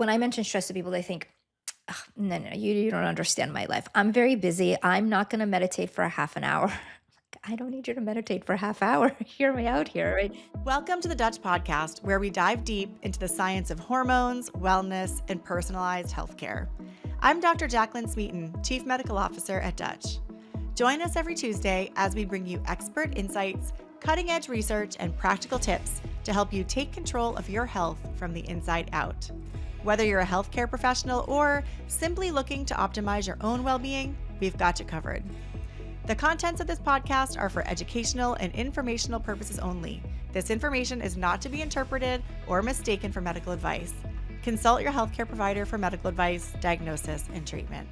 when I mention stress to people, they think, "Ugh, no, no, you don't understand my life. I'm very busy. I'm not going to meditate for a half an hour." I don't need you to meditate for a half hour. Hear me out here, right? Welcome to the Dutch Podcast, where we dive deep into the science of hormones, wellness, and personalized healthcare. I'm Dr. Jaclyn Smeaton, Chief Medical Officer at Dutch. Join us every Tuesday as we bring you expert insights, cutting-edge research, and practical tips to help you take control of your health from the inside out. Whether you're a healthcare professional or simply looking to optimize your own well-being, we've got you covered. The contents of this podcast are for educational and informational purposes only. This information is not to be interpreted or mistaken for medical advice. Consult your healthcare provider for medical advice, diagnosis, and treatment.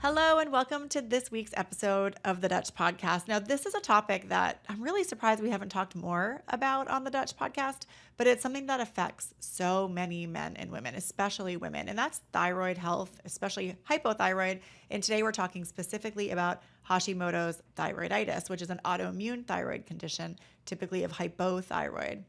Hello, and welcome to this week's episode of the Dutch Podcast. Now, this is a topic that I'm really surprised we haven't talked more about on the Dutch Podcast, but it's something that affects so many men and women, especially women, and that's thyroid health, especially hypothyroid. And today we're talking specifically about Hashimoto's thyroiditis, which is an autoimmune thyroid condition, typically of hypothyroid.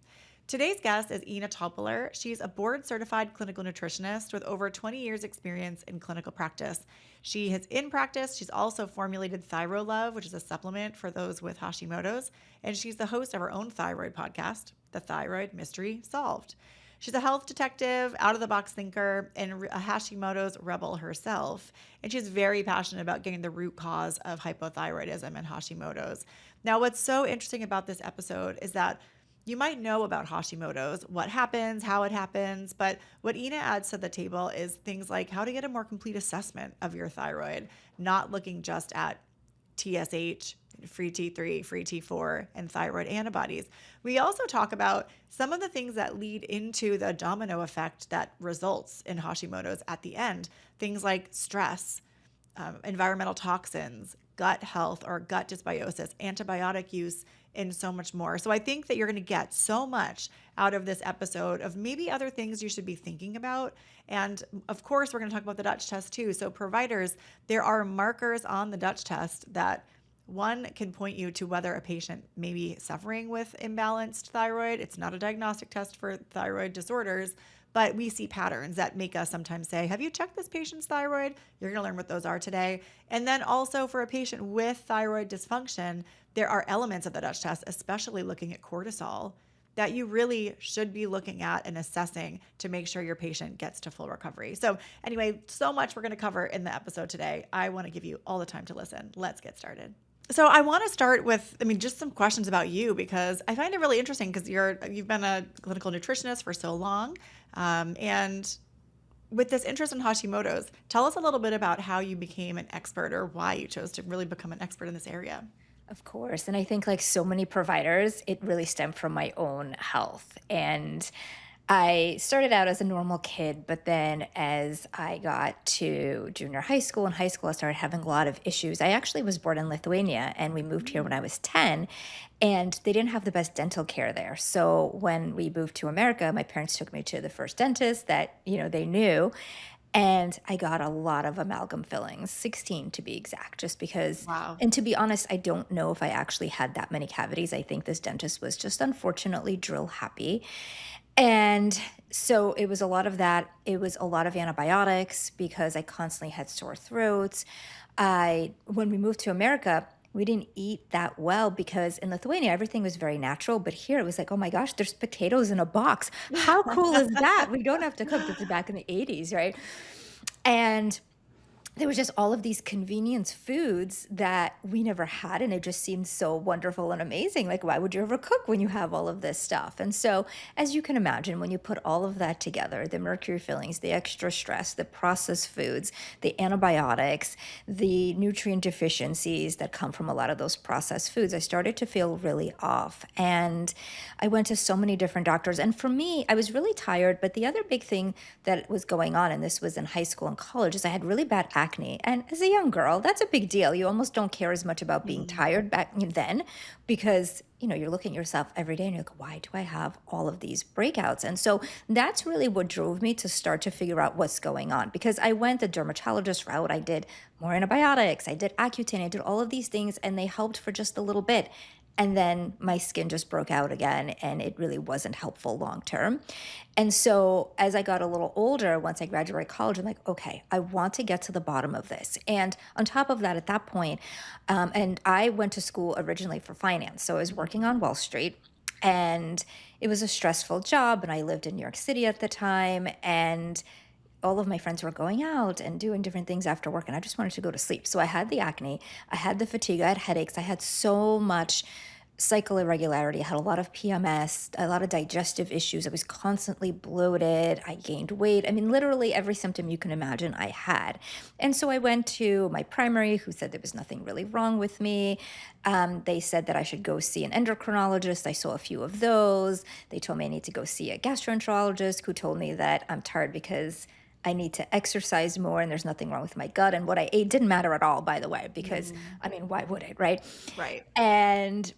Today's guest is Inna Topiler. She's a board-certified clinical nutritionist with over 20 years experience in clinical practice. She has in practice, she's also formulated ThyroLove, which is a supplement for those with Hashimoto's, and she's the host of her own thyroid podcast, The Thyroid Mystery Solved. She's a health detective, out-of-the-box thinker, and a Hashimoto's rebel herself. And she's very passionate about getting the root cause of hypothyroidism and Hashimoto's. Now, what's so interesting about this episode is that you might know about Hashimoto's, what happens, how it happens, but what Inna adds to the table is things like how to get a more complete assessment of your thyroid, not looking just at TSH, free T3, free T4, and thyroid antibodies. We also talk about some of the things that lead into the domino effect that results in Hashimoto's at the end, things like stress, environmental toxins, gut health or gut dysbiosis, antibiotic use, and so much more. So I think that you're going to get so much out of this episode of maybe other things you should be thinking about. And of course, we're going to talk about the Dutch test too. So providers, there are markers on the Dutch test that one can point you to whether a patient may be suffering with imbalanced thyroid. It's not a diagnostic test for thyroid disorders, but we see patterns that make us sometimes say, have you checked this patient's thyroid? You're going to learn what those are today. And then also for a patient with thyroid dysfunction, there are elements of the Dutch test, especially looking at cortisol, that you really should be looking at and assessing to make sure your patient gets to full recovery. So anyway, so much we're going to cover in the episode today. I want to give you all the time to listen. Let's get started. So I want to start with, just some questions about you, because I find it really interesting because you've been a clinical nutritionist for so long. And with this interest in Hashimoto's, tell us a little bit about how you became an expert or why you chose to really become an expert in this area. Of course. And I think, like so many providers, it really stemmed from my own health. And I started out as a normal kid, but then as I got to junior high school and high school, I started having a lot of issues. I actually was born in Lithuania and we moved here when I was 10, and they didn't have the best dental care there. So when we moved to America, my parents took me to the first dentist that, they knew. And I got a lot of amalgam fillings, 16 to be exact, just because. Wow. And to be honest, I don't know if I actually had that many cavities. I think this dentist was just unfortunately drill happy. And so it was a lot of that. It was a lot of antibiotics because I constantly had sore throats. When we moved to America, we didn't eat that well because in Lithuania, everything was very natural. But here it was like, oh my gosh, there's potatoes in a box. How cool is that? We don't have to cook. This is back in the 80s, right? And there was just all of these convenience foods that we never had, and it just seemed so wonderful and amazing. Like, why would you ever cook when you have all of this stuff? And so, as you can imagine, when you put all of that together, the mercury fillings, the extra stress, the processed foods, the antibiotics, the nutrient deficiencies that come from a lot of those processed foods, I started to feel really off. And I went to so many different doctors. And for me, I was really tired. But the other big thing that was going on, and this was in high school and college, is I had really bad acne. And as a young girl, that's a big deal. You almost don't care as much about being tired back then because, you're looking at yourself every day and you're like, why do I have all of these breakouts? And so that's really what drove me to start to figure out what's going on, because I went the dermatologist route. I did more antibiotics. I did Accutane. I did all of these things and they helped for just a little bit. And then my skin just broke out again, and it really wasn't helpful long term. And so as I got a little older, once I graduated college, I'm like, okay, I want to get to the bottom of this. And on top of that, at that point, and I went to school originally for finance. So I was working on Wall Street, and it was a stressful job. And I lived in New York City at the time. And all of my friends were going out and doing different things after work, and I just wanted to go to sleep. So I had the acne, I had the fatigue, I had headaches, I had so much cycle irregularity. I had a lot of PMS, a lot of digestive issues. I was constantly bloated. I gained weight. I mean, literally every symptom you can imagine I had. And so I went to my primary, who said there was nothing really wrong with me. They said that I should go see an endocrinologist. I saw a few of those. They told me I need to go see a gastroenterologist, who told me that I'm tired because I need to exercise more and there's nothing wrong with my gut. And what I ate didn't matter at all, by the way, because I mean, why would it, right? Right. And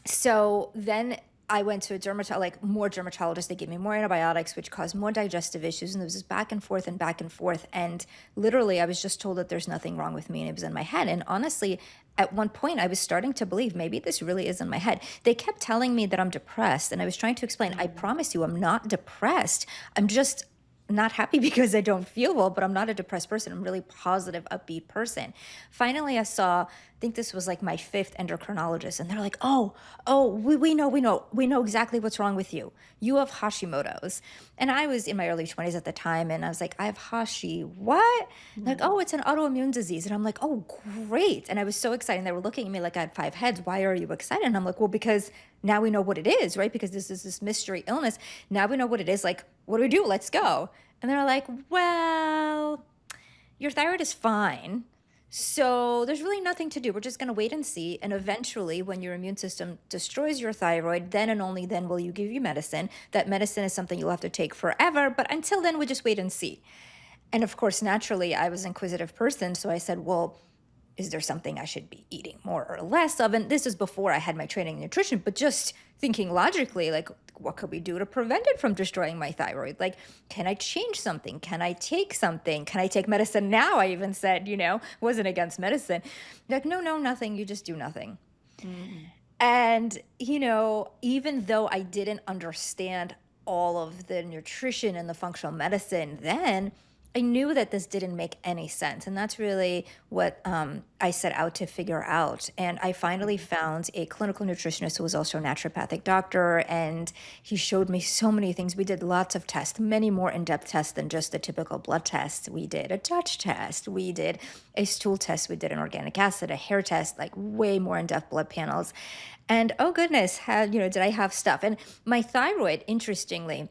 so then I went to a more dermatologist. They gave me more antibiotics, which caused more digestive issues. And there was this back and forth and back and forth. And literally, I was just told that there's nothing wrong with me, and it was in my head. And honestly, at one point, I was starting to believe maybe this really is in my head. They kept telling me that I'm depressed. And I was trying to explain, I promise you, I'm not depressed. I'm just not happy because I don't feel well, but I'm not a depressed person. I'm a really positive, upbeat person. Finally, I think this was like my fifth endocrinologist, and they're like, we know exactly what's wrong with you. You have Hashimoto's. And I was in my early 20s at the time, and I was like, I have Hashi, what? Like, oh, it's an autoimmune disease. And I'm like, oh, great. And I was so excited. And they were looking at me like I had 5 heads. Why are you excited? And I'm like, well, because now we know what it is, right? Because this is this mystery illness. Now we know what it is. Like, what do we do? Let's go. And they're like, well, your thyroid is fine. So there's really nothing to do. We're just going to wait and see. And eventually, when your immune system destroys your thyroid, then and only then will you give you medicine. That medicine is something you'll have to take forever. But until then, we just wait and see. And of course, naturally, I was an inquisitive person. So I said, well, is there something I should be eating more or less of? And this is before I had my training in nutrition, but just thinking logically, like, what could we do to prevent it from destroying my thyroid? Like, can I change something? Can I take something? Can I take medicine now? I even said, wasn't against medicine. Like, no, nothing. You just do nothing. And, even though I didn't understand all of the nutrition and the functional medicine then, I knew that this didn't make any sense. And that's really what I set out to figure out. And I finally found a clinical nutritionist who was also a naturopathic doctor. And he showed me so many things. We did lots of tests, many more in-depth tests than just the typical blood test. We did a touch test. We did a stool test. We did an organic acid, a hair test, like way more in-depth blood panels. And oh goodness, did I have stuff? And my thyroid, interestingly,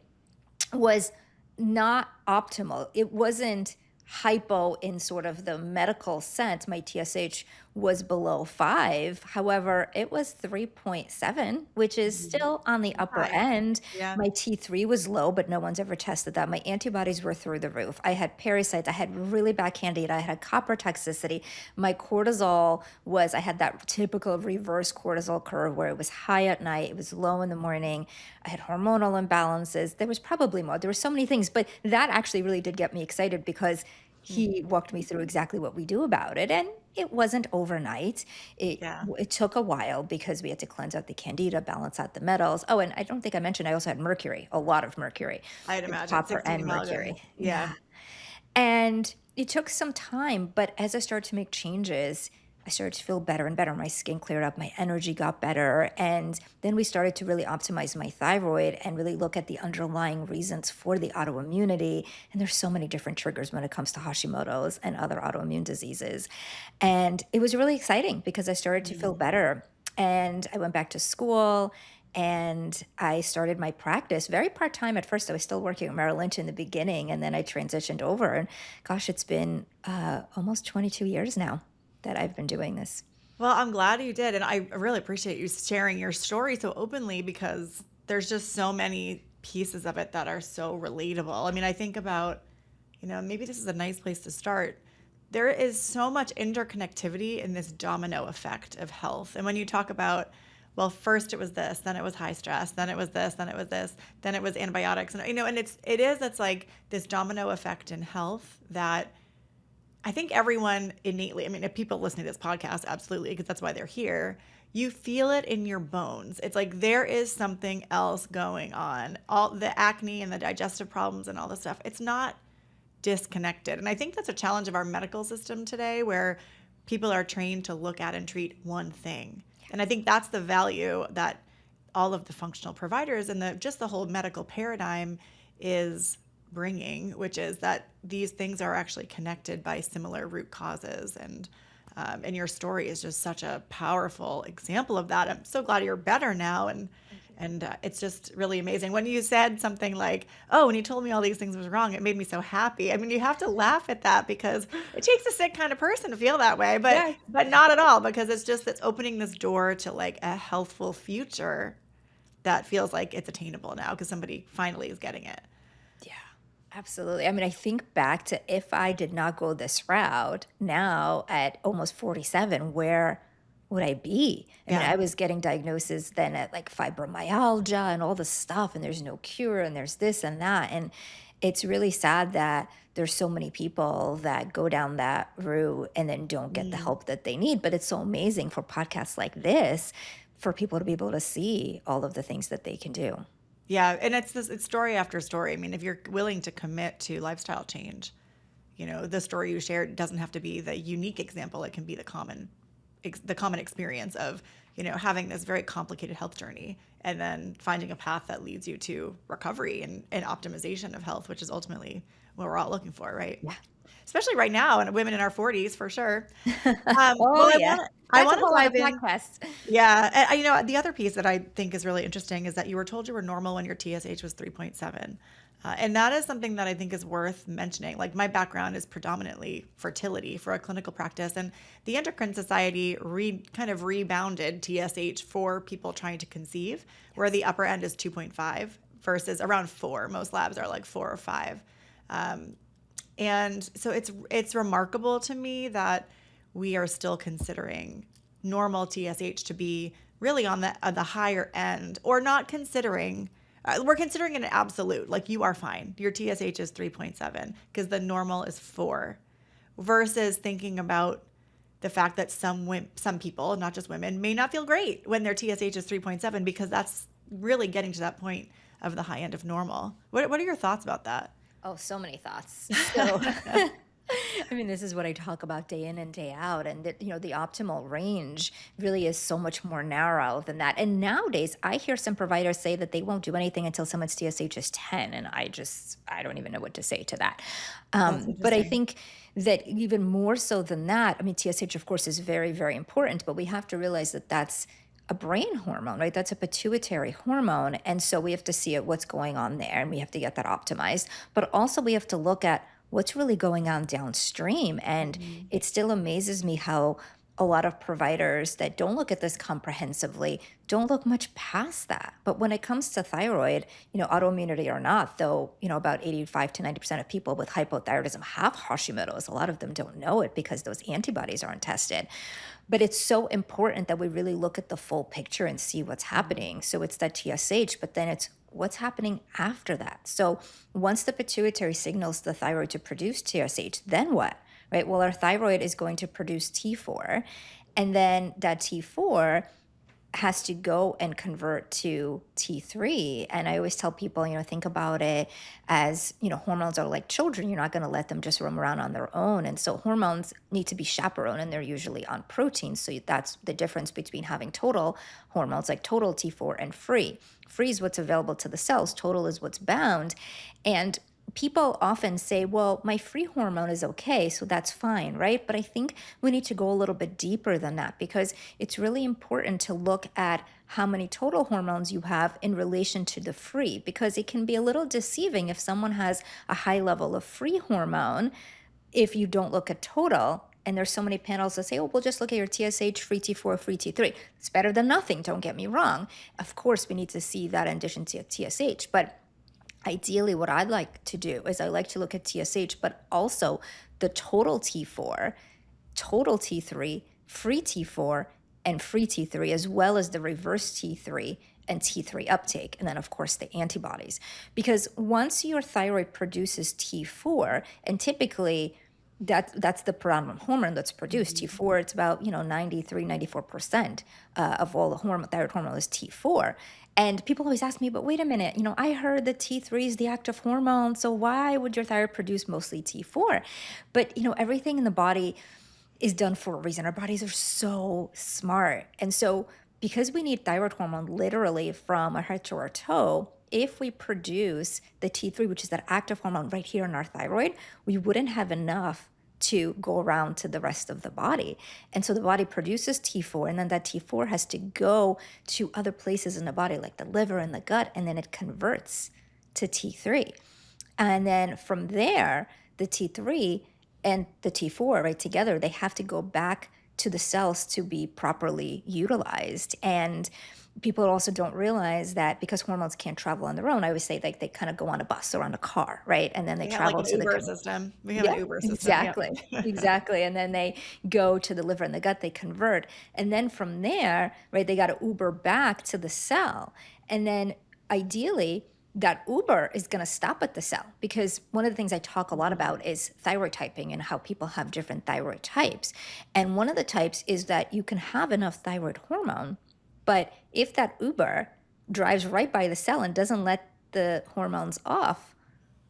was not optimal. It wasn't hypo in sort of the medical sense. My TSH was below 5. However, it was 3.7, which is still on the upper end. Yeah. My T3 was low, but no one's ever tested that. My antibodies were through the roof. I had parasites. I had really bad candida. I had copper toxicity. My cortisol I had that typical reverse cortisol curve where it was high at night. It was low in the morning. I had hormonal imbalances. There was probably more. There were so many things, but that actually really did get me excited because he walked me through exactly what we do about it. And it wasn't overnight. It took a while because we had to cleanse out the candida, balance out the metals. Oh, and I don't think I mentioned I also had mercury, a lot of mercury. I'd imagine. Copper and mercury. Yeah. And it took some time, but as I started to make changes, I started to feel better and better. My skin cleared up, my energy got better. And then we started to really optimize my thyroid and really look at the underlying reasons for the autoimmunity. And there's so many different triggers when it comes to Hashimoto's and other autoimmune diseases. And it was really exciting because I started to feel better. And I went back to school and I started my practice very part-time at first. I was still working at Merrill Lynch in the beginning, and then I transitioned over. And gosh, it's been almost 22 years now that I've been doing this. Well, I'm glad you did. And I really appreciate you sharing your story so openly because there's just so many pieces of it that are so relatable. I mean, I think about, maybe this is a nice place to start. There is so much interconnectivity in this domino effect of health. And when you talk about, well, first it was this, then it was high stress, then it was this, then it was this, then it was antibiotics. And, and it's like this domino effect in health that I think everyone innately, I mean, if people listening to this podcast, absolutely, because that's why they're here, you feel it in your bones. It's like there is something else going on. All the acne and the digestive problems and all the stuff, it's not disconnected. And I think that's a challenge of our medical system today where people are trained to look at and treat one thing. And I think that's the value that all of the functional providers and just the whole medical paradigm is bringing, which is that these things are actually connected by similar root causes. And your story is just such a powerful example of that. I'm so glad you're better now, and it's just really amazing. When you said something like, "Oh, when you told me all these things was wrong, it made me so happy." I mean, you have to laugh at that because it takes a sick kind of person to feel that way, but Yes. but not at all, because it's opening this door to like a healthful future that feels like it's attainable now because somebody finally is getting it. Yeah, absolutely. I mean, I think back to if I did not go this route now at almost 47, where would I be? I mean, Yeah. I was getting diagnoses then at like fibromyalgia and all this stuff, and there's no cure, and there's this and that. And it's really sad that there's so many people that go down that route and then don't get the Mm. help that they need. But it's so amazing for podcasts like this for people to be able to see all of the things that they can do. Yeah, and it's story after story. I mean, if you're willing to commit to lifestyle change, the story you shared doesn't have to be the unique example. It can be the common experience of, having this very complicated health journey and then finding a path that leads you to recovery and optimization of health, which is ultimately what we're all looking for, right? Yeah. Especially right now, and women in our 40s for sure. Oh, Well, yeah. I That's a want whole to other dive in. podcast. Yeah, and the other piece that I think is really interesting is that you were told you were normal when your TSH was 3.7. And that is something that I think is worth mentioning. Like, my background is predominantly fertility for a clinical practice, and the Endocrine Society kind of rebounded TSH for people trying to conceive, where the upper end is 2.5 versus around 4. Most labs are like 4 or 5. And so it's remarkable to me that we are still considering normal TSH to be really on the higher end, or not considering. We're considering an absolute, like you are fine. Your TSH is 3.7 because the normal is 4, versus thinking about the fact that some people, not just women, may not feel great when their TSH is 3.7 because that's really getting to that point of the high end of normal. What are your thoughts about that? Oh, so many thoughts. So, I mean, this is what I talk about day in and day out, and that, the optimal range really is so much more narrow than that. And nowadays, I hear some providers say that they won't do anything until someone's TSH is 10, and I don't even know what to say to that. That's But I interesting. think that even more so than that, I mean, TSH, of course, is very, very important, but we have to realize that that's a brain hormone, right? That's a pituitary hormone. And so we have to see what's going on there, and we have to get that optimized. But also, we have to look at what's really going on downstream. And Mhm. it still amazes me how a lot of providers that don't look at this comprehensively don't look much past that. But when it comes to thyroid, autoimmunity or not, though, about 85 to 90% of people with hypothyroidism have Hashimoto's. A lot of them don't know it because those antibodies aren't tested. But it's so important that we really look at the full picture and see what's happening. So it's that TSH, but then it's what's happening after that. So once the pituitary signals the thyroid to produce TSH, then what? Right? Well, our thyroid is going to produce T4, and then that T4 has to go and convert to T3. And I always tell people, think about it as, hormones are like children. You're not going to let them just roam around on their own. And so hormones need to be chaperoned, and they're usually on proteins. So that's the difference between having total hormones like total T4 and free. Free is what's available to the cells, total is what's bound. And people often say, well, my free hormone is okay, so that's fine, right? But I think we need to go a little bit deeper than that, because it's really important to look at how many total hormones you have in relation to the free, because it can be a little deceiving if someone has a high level of free hormone if you don't look at total. And there's so many panels that say, oh, we'll just look at your TSH, free T4, free T3. It's better than nothing, don't get me wrong. Of course, we need to see that in addition to TSH, but ideally, what I'd like to do is I like to look at TSH, but also the total T4, total T3, free T4, and free T3, as well as the reverse T3 and T3 uptake. And then, of course, the antibodies. Because once your thyroid produces T4, and typically That's the predominant hormone that's produced. Mhm. T4, it's about, 93, 94% of all the thyroid hormone is T4. And people always ask me, but wait a minute, I heard that T3 is the active hormone. So why would your thyroid produce mostly T4? But, everything in the body is done for a reason. Our bodies are so smart. And so, because we need thyroid hormone literally from our head to our toe, if we produce the T3, which is that active hormone right here in our thyroid, we wouldn't have enough to go around to the rest of the body. And so the body produces T4, and then that T4 has to go to other places in the body, like the liver and the gut, and then it converts to T3. And then from there, the T3 and the T4, right, together, they have to go back to the cells to be properly utilized. And people also don't realize that because hormones can't travel on their own, I always say like they kind of go on a bus or on a car, right? And then they We have like travel an to the Uber system. We have an yeah, Uber system. Yep. exactly. Exactly. And then they go to the liver and the gut, they convert. And then from there, right, they got to Uber back to the cell. And then ideally, that Uber is going to stop at the cell because one of the things I talk a lot Mhm. about is thyroid typing and how people have different thyroid types. And one of the types is that you can have enough thyroid hormone, but if that Uber drives right by the cell and doesn't let the hormones off,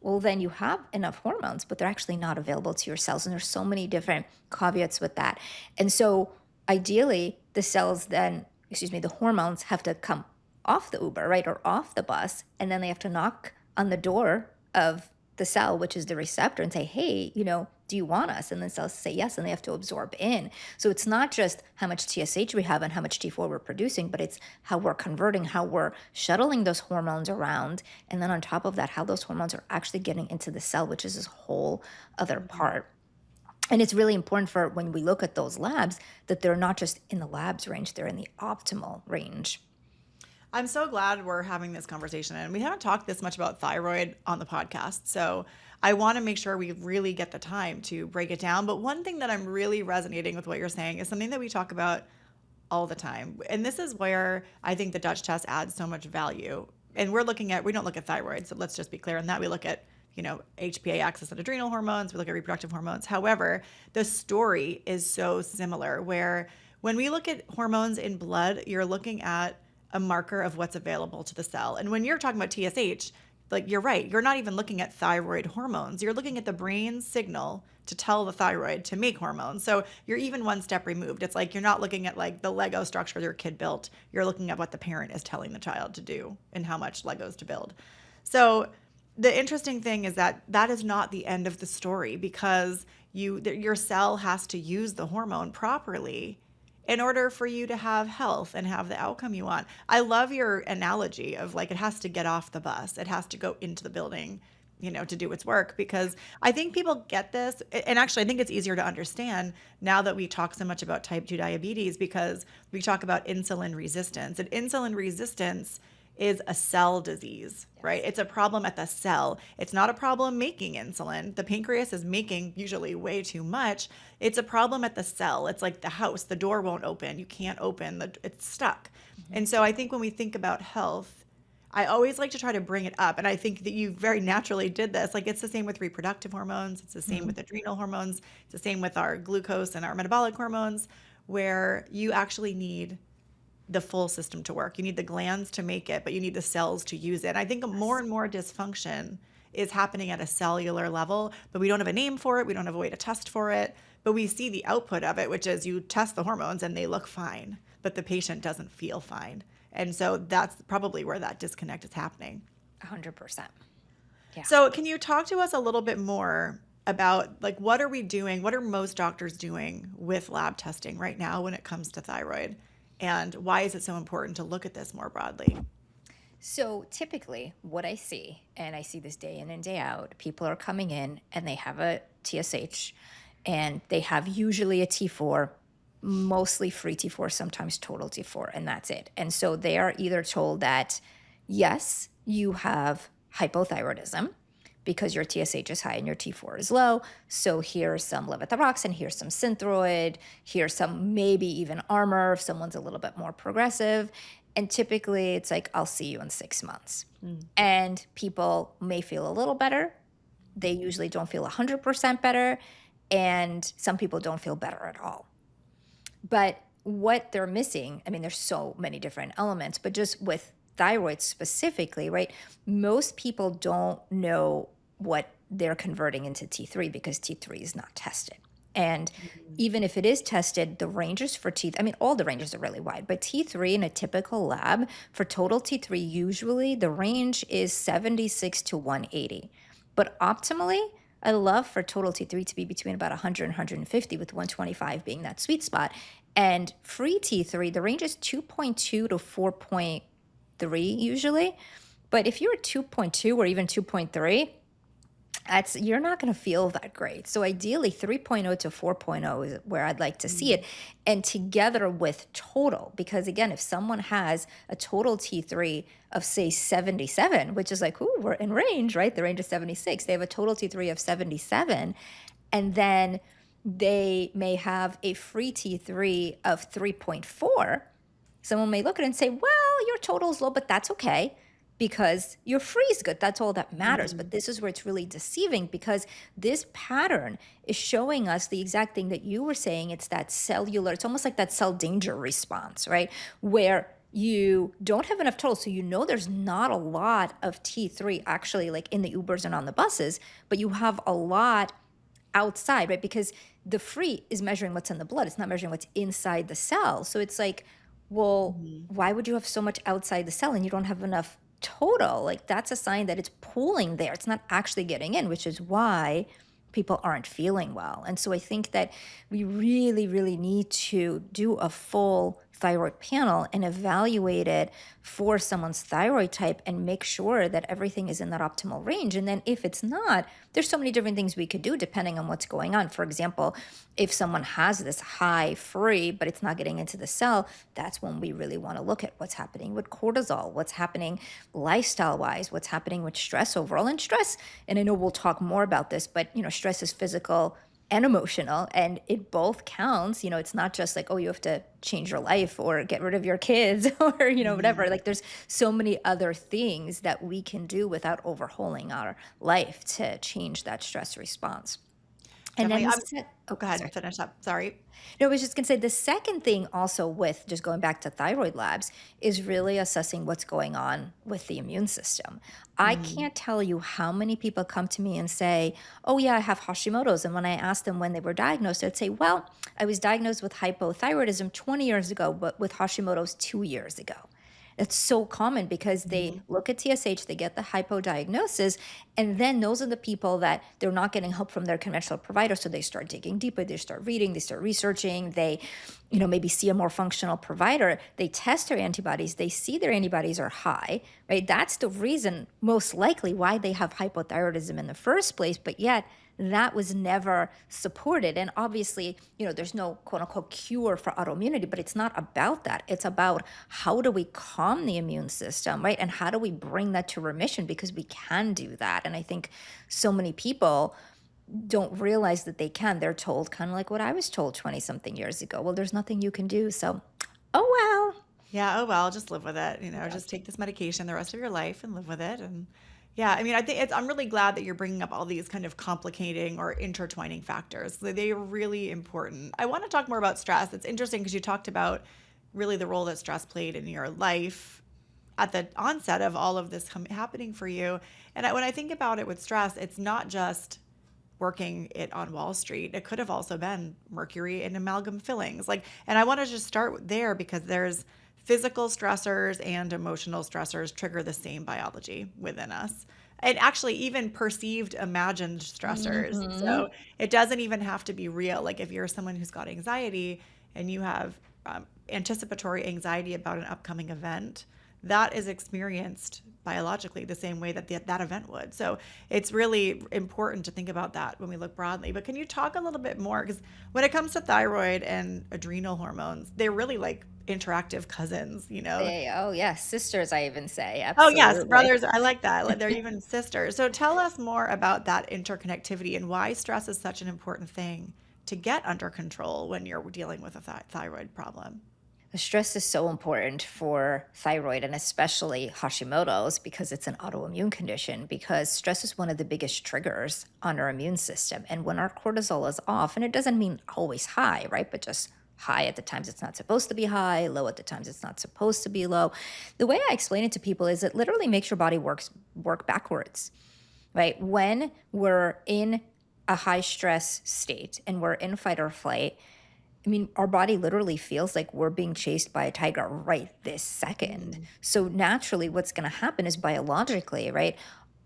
well, then you have enough hormones, but they're actually not available to your cells. And there's so many different caveats with that. And so ideally, the cells then, excuse me, the hormones have to come off the Uber, right? Or off the bus. And then they have to knock on the door of the cell, which is the receptor, and say, hey, do you want us? And then cells say yes, and they have to absorb in. So it's not just how much TSH we have and how much T4 we're producing, but it's how we're converting, how we're shuttling those hormones around. And then on top of that, how those hormones are actually getting into the cell, which is this whole other Mhm. part. And it's really important for when we look at those labs that they're not just in the labs range, they're in the optimal range. I'm so glad we're having this conversation. And we haven't talked this much about thyroid on the podcast. So I want to make sure we really get the time to break it down. But one thing that I'm really resonating with what you're saying is something that we talk about all the time. And this is where I think the Dutch test adds so much value. And we don't look at thyroid. So let's just be clear on that. We look at, HPA axis and adrenal hormones. We look at reproductive hormones. However, the story is so similar where when we look at hormones in blood, you're looking at a marker of what's available to the cell. And when you're talking about TSH, like you're right, you're not even looking at thyroid hormones. You're looking at the brain's signal to tell the thyroid to make hormones. So you're even one step removed. It's like you're not looking at like the Lego structure your kid built. You're looking at what the parent is telling the child to do and how much Legos to build. So the interesting thing is that that is not the end of the story because your cell has to use the hormone properly in order for you to have health and have the outcome you want. I love your analogy of like it has to get off the bus. It has to go into the building, to do its work because I think people get this and actually I think it's easier to understand now that we talk so much about type 2 diabetes because we talk about insulin resistance. And insulin resistance is a cell disease, right? Yes. It's a problem at the cell. It's not a problem making insulin. The pancreas is making usually way too much. It's a problem at the cell. It's like the house, the door won't open. You can't open, it's stuck. Mhm. And so I think when we think about health, I always like to try to bring it up. And I think that you very naturally did this. Like it's the same with reproductive hormones, it's the same Mhm. with adrenal hormones, it's the same with our glucose and our metabolic hormones, where you actually need the full system to work. You need the glands to make it, but you need the cells to use it. And I think more Yes. and more dysfunction is happening at a cellular level, but we don't have a name for it. We don't have a way to test for it, but we see the output of it, which is you test the hormones and they look fine, but the patient doesn't feel fine. And so that's probably where that disconnect is happening. 100%. Yeah. So can you talk to us a little bit more about like what are we doing? What are most doctors doing with lab testing right now when it comes to thyroid? And why is it so important to look at this more broadly? So typically, what I see, and I see this day in and day out, people are coming in and they have a TSH and they have usually a T4, mostly free T4, sometimes total T4, and that's it. And so they are either told that, yes, you have hypothyroidism because your TSH is high and your T4 is low. So here's some levothyroxine, here's some Synthroid, here's some maybe even Armor if someone's a little bit more progressive. And typically it's like, I'll see you in 6 months. Mm. And people may feel a little better. They usually don't feel 100% better. and some people don't feel better at all. But what they're missing, I mean, there's so many different elements, but just with thyroid specifically, right? Most people don't know what they're converting into T3 because T3 is not tested. And Mhm. even if it is tested, the ranges for T, I mean, all the ranges are really wide, but T3 in a typical lab for total T3, usually the range is 76 to 180. But optimally, I love for total T3 to be between about 100 and 150, with 125 being that sweet spot. And free T3, the range is 2.2 to 4.3 usually. But if you're at 2.2 or even 2.3, that's you're not going to feel that great. So ideally 3.0 to 4.0 is where I'd like to see it, Mhm. and together with total, because again, if someone has a total T3 of say 77, which is like, ooh, we're in range, right? The range is 76. They have a total T3 of 77, and then they may have a free T3 of 3.4. Someone may look at it and say, well, your total is low, but that's okay because your free is good. That's all that matters. But Mhm. this is where it's really deceiving, because this pattern is showing us the exact thing that you were saying. It's that cellular, it's almost like that cell danger response, right? Where you don't have enough total. So you know there's not a lot of T3 actually like in the Ubers and on the buses, but you have a lot outside, right? Because the free is measuring what's in the blood. It's not measuring what's inside the cell. So it's like, well, Mhm. why would you have so much outside the cell and you don't have enough total? Like that's a sign that it's pooling there. It's not actually getting in, which is why people aren't feeling well. And so I think that we really, really need to do a full thyroid panel and evaluate it for someone's thyroid type and make sure that everything is in that optimal range. And then if it's not, there's so many different things we could do depending on what's going on. For example, if someone has this high free, but it's not getting into the cell, that's when we really want to look at what's happening with cortisol, what's happening lifestyle wise, what's happening with stress overall. And stress, and I know we'll talk more about this, but stress is physical and emotional, and it both counts. It's not just like, oh, you have to change your life or get rid of your kids or whatever. Mhm. Like there's so many other things that we can do without overhauling our life to change that stress response. And then Definitely. oh, Go ahead, sorry. finish up. Sorry. No, I was just going to say the second thing also with just going back to thyroid labs is really assessing what's going on with the immune system. I Mhm. can't tell you how many people come to me and say, oh, yeah, I have Hashimoto's. And when I ask them when they were diagnosed, they'd say, well, I was diagnosed with hypothyroidism 20 years ago, but with Hashimoto's 2 years ago. It's so common because they Mhm. look at TSH, they get the hypo diagnosis, and then those are the people that they're not getting help from their conventional provider. So they start digging deeper, they start reading, they start researching, they, maybe see a more functional provider, they test their antibodies, they see their antibodies are high, right? That's the reason, most likely, why they have hypothyroidism in the first place, but yet that was never supported. And obviously, there's no quote unquote cure for autoimmunity, but it's not about that. It's about how do we calm the immune system, right? And how do we bring that to remission? Because we can do that. And I think so many people don't realize that they can. They're told kind of like what I was told 20 something years ago. Well, there's nothing you can do. So, oh well. Yeah, oh well, just live with it, Yeah. just take this medication the rest of your life and live with it. And yeah, I mean, I think I'm really glad that you're bringing up all these kind of complicating or intertwining factors. They are really important. I want to talk more about stress. It's interesting because you talked about really the role that stress played in your life at the onset of all of this happening for you. And when I think about it with stress, it's not just working it on Wall Street. It could have also been mercury and amalgam fillings. And I want to just start there because there's physical stressors and emotional stressors trigger the same biology within us. And actually, even perceived imagined stressors. Hmm. So it doesn't even have to be real. Like if you're someone who's got anxiety and you have anticipatory anxiety about an upcoming event, that is experienced biologically the same way that that event would. So it's really important to think about that when we look broadly. But can you talk a little bit more? Because when it comes to thyroid and adrenal hormones, they're really like interactive cousins. Oh, yeah. Sisters, I even say. Oh, yes, Absolutely. brothers. I like that. Like they're even sisters. So tell us more about that interconnectivity and why stress is such an important thing to get under control when you're dealing with a thyroid problem. Stress is so important for thyroid and especially Hashimoto's because it's an autoimmune condition, because stress is one of the biggest triggers on our immune system. And when our cortisol is off, and it doesn't mean always high, right? But just high at the times it's not supposed to be high, low at the times it's not supposed to be low. The way I explain it to people is it literally makes your body work backwards, right? When we're in a high stress state and we're in fight or flight, I mean, our body literally feels like we're being chased by a tiger right this second. Mm. So naturally, what's going to happen is biologically, right?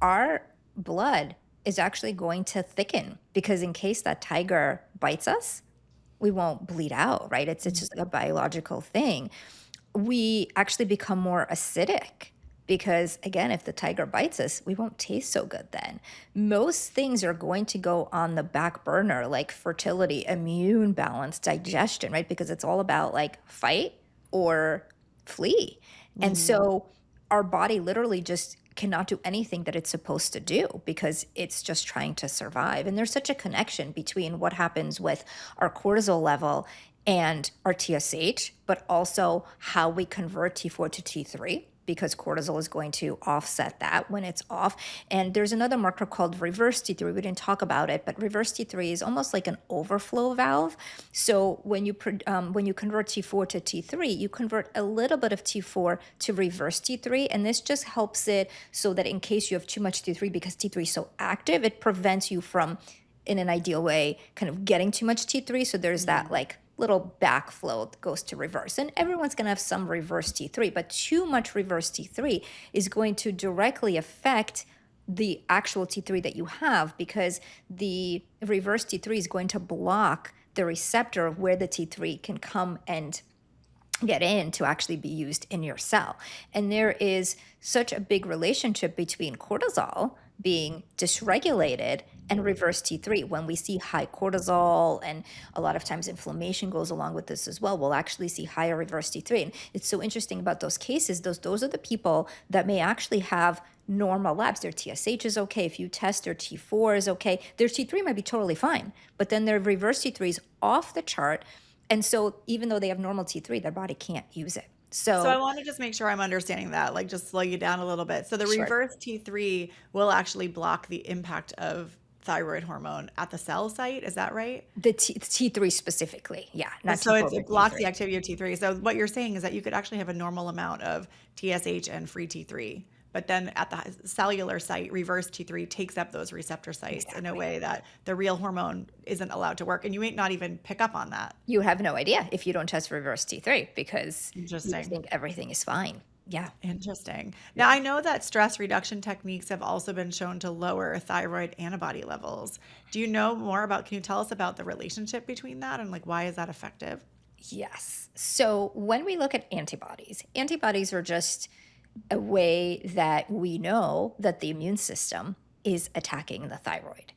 Our blood is actually going to thicken because in case that tiger bites us, we won't bleed out, right? It's just like a biological thing. We actually become more acidic because again, if the tiger bites us, we won't taste so good then. Most things are going to go on the back burner, like fertility, immune balance, digestion, right? Because it's all about like fight or flee. And Mm. so our body literally just cannot do anything that it's supposed to do because it's just trying to survive. And there's such a connection between what happens with our cortisol level and our TSH, but also how we convert T4 to T3 because cortisol is going to offset that when it's off. And there's another marker called reverse T3. We didn't talk about it, but reverse T3 is almost like an overflow valve. So when you convert T4 to T3, you convert a little bit of T4 to reverse T3, and this just helps it so that in case you have too much T3, because T3 is so active, it prevents you from, in an ideal way, kind of getting too much T3. So there's that Mm. like little backflow that goes to reverse. And everyone's going to have some reverse T3, but too much reverse T3 is going to directly affect the actual T3 that you have because the reverse T3 is going to block the receptor where the T3 can come and get in to actually be used in your cell. And there is such a big relationship between cortisol being dysregulated and reverse T3. When we see high cortisol, and a lot of times inflammation goes along with this as well, we'll actually see higher reverse T3. And it's so interesting about those cases, those are the people that may actually have normal labs. Their TSH is okay. If you test, their T4 is okay. Their T3 might be totally fine, but then their reverse T3 is off the chart. And so even though they have normal T3, their body can't use it. So I So want to just make sure I'm understanding that, like just slow you down a little bit. So the sure. reverse T3 will actually block the impact of thyroid hormone at the cell site. Is that right? The T3 specifically. Yeah, not So T4, it but blocks the T3. activity of T3. So what you're saying is that you could actually have a normal amount of TSH and free T3, but then at the cellular site, reverse T3 takes up those receptor sites in a Exactly. way that the real hormone isn't allowed to work. And you may not even pick up on that. You have no idea if you don't test reverse T3 because you Interesting. think everything is fine. Yeah. Interesting. Now, Yeah. I know that stress reduction techniques have also been shown to lower thyroid antibody levels. Do you know more about, can you tell us about the relationship between that and like why is that effective? Yes. So when we look at antibodies, antibodies are just a way that we know that the immune system is attacking the thyroid.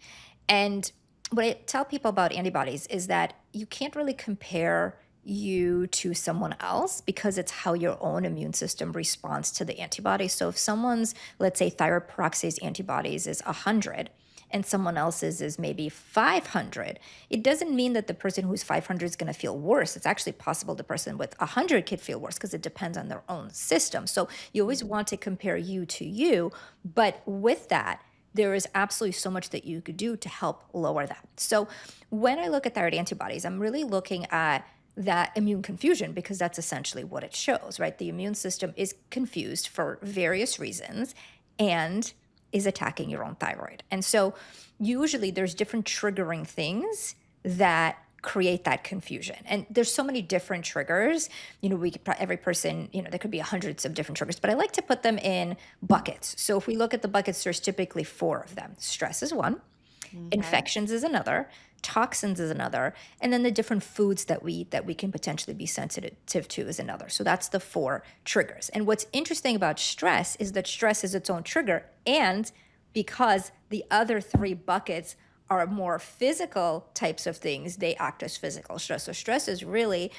And what I tell people about antibodies is that you can't really compare you to someone else because it's how your own immune system responds to the antibody. So if someone's, let's say, thyroid peroxidase antibodies is 100 and someone else's is maybe 500, it doesn't mean that the person who's 500 is going to feel worse. It's actually possible the person with 100 could feel worse because it depends on their own system. So you always want to compare you to you. But with that, there is absolutely so much that you could do to help lower that. So when I look at thyroid antibodies, I'm really looking at that immune confusion because that's essentially what it shows, right? The immune system is confused for various reasons and is attacking your own thyroid. And so usually there's different triggering things that create that confusion. And there's so many different triggers. We could every person, there could be hundreds of different triggers, but I like to put them in buckets. So if we look at the buckets, there's typically 4 of them. Stress is one, Okay. infections is another, toxins is another, and then the different foods that we can potentially be sensitive to is another. So that's the 4 triggers. And what's interesting about stress is that stress is its own trigger, and because the other 3 buckets are more physical types of things, they act as physical stress. So stress is really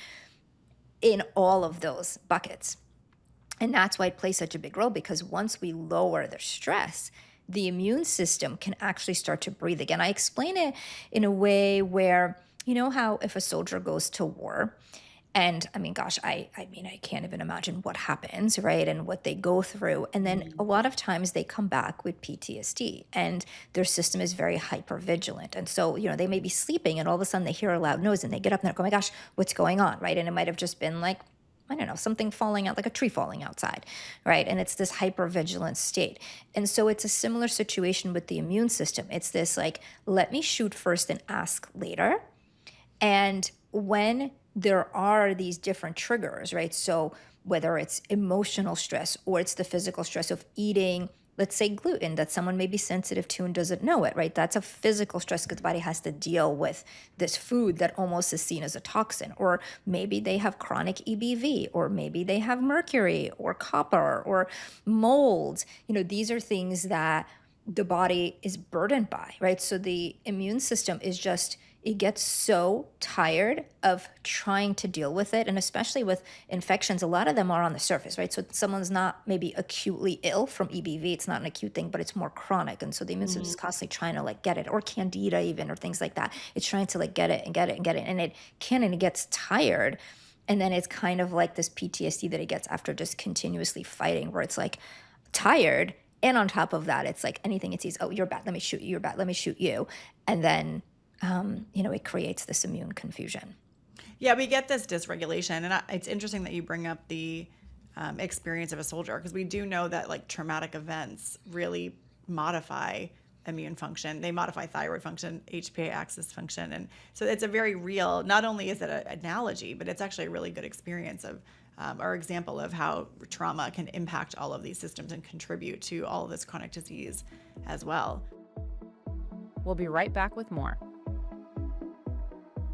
in all of those buckets. And that's why it plays such a big role, because once we lower the stress, the immune system can actually start to breathe again. I explain it in a way where, you know how if a soldier goes to war And I mean, gosh, I mean, I can't even imagine what happens, right? And what they go through. And then a Mhm. lot of times they come back with PTSD and their system is very hyper vigilant. And so, they may be sleeping and all of a sudden they hear a loud noise and they get up and they're, oh my gosh, what's going on? Right. And it might have just been like, I don't know, something falling out, like a tree falling outside, right? And it's this hyper vigilant state. And so it's a similar situation with the immune system. It's this like, let me shoot first and ask later. And when there are these different triggers, right? So whether it's emotional stress or it's the physical stress of eating, let's say gluten that someone may be sensitive to and doesn't know it, right? That's a physical stress because the body has to deal with this food that almost is seen as a toxin. Or maybe they have chronic EBV, or maybe they have mercury or copper or mold. These are things that the body is burdened by, right? So the immune system is just, it gets so tired of trying to deal with it. And especially with infections, a lot of them are on the surface, right? So someone's not maybe acutely ill from EBV. It's not an acute thing, but it's more chronic. And so the immune system Mhm. is constantly trying to like get it, or candida even, or things like that. It's trying to like get it and get it and get it. And it can, and it gets tired. And then it's kind of like this PTSD that it gets after just continuously fighting, where it's like tired. And on top of that, it's like anything it sees, oh, you're bad, let me shoot you, you're bad, let me shoot you. And then, it creates this immune confusion. Yeah, we get this dysregulation, and it's interesting that you bring up the experience of a soldier, because we do know that like traumatic events really modify immune function. They modify thyroid function, HPA axis function, and so it's a very real. Not only is it an analogy, but it's actually a really good experience of or example of how trauma can impact all of these systems and contribute to all of this chronic disease as well. We'll be right back with more.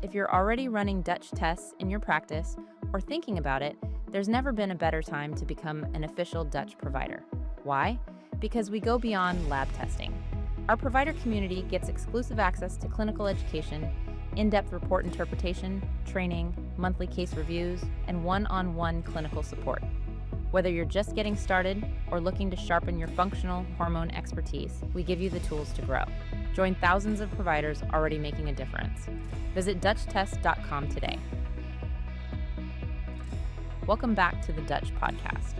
If you're already running Dutch tests in your practice or thinking about it, there's never been a better time to become an official Dutch provider. Why? Because we go beyond lab testing. Our provider community gets exclusive access to clinical education, in-depth report interpretation, training, monthly case reviews, and one-on-one clinical support. Whether you're just getting started or looking to sharpen your functional hormone expertise, we give you the tools to grow. Join thousands of providers already making a difference. Visit DutchTest.com today. Welcome back to the Dutch Podcast.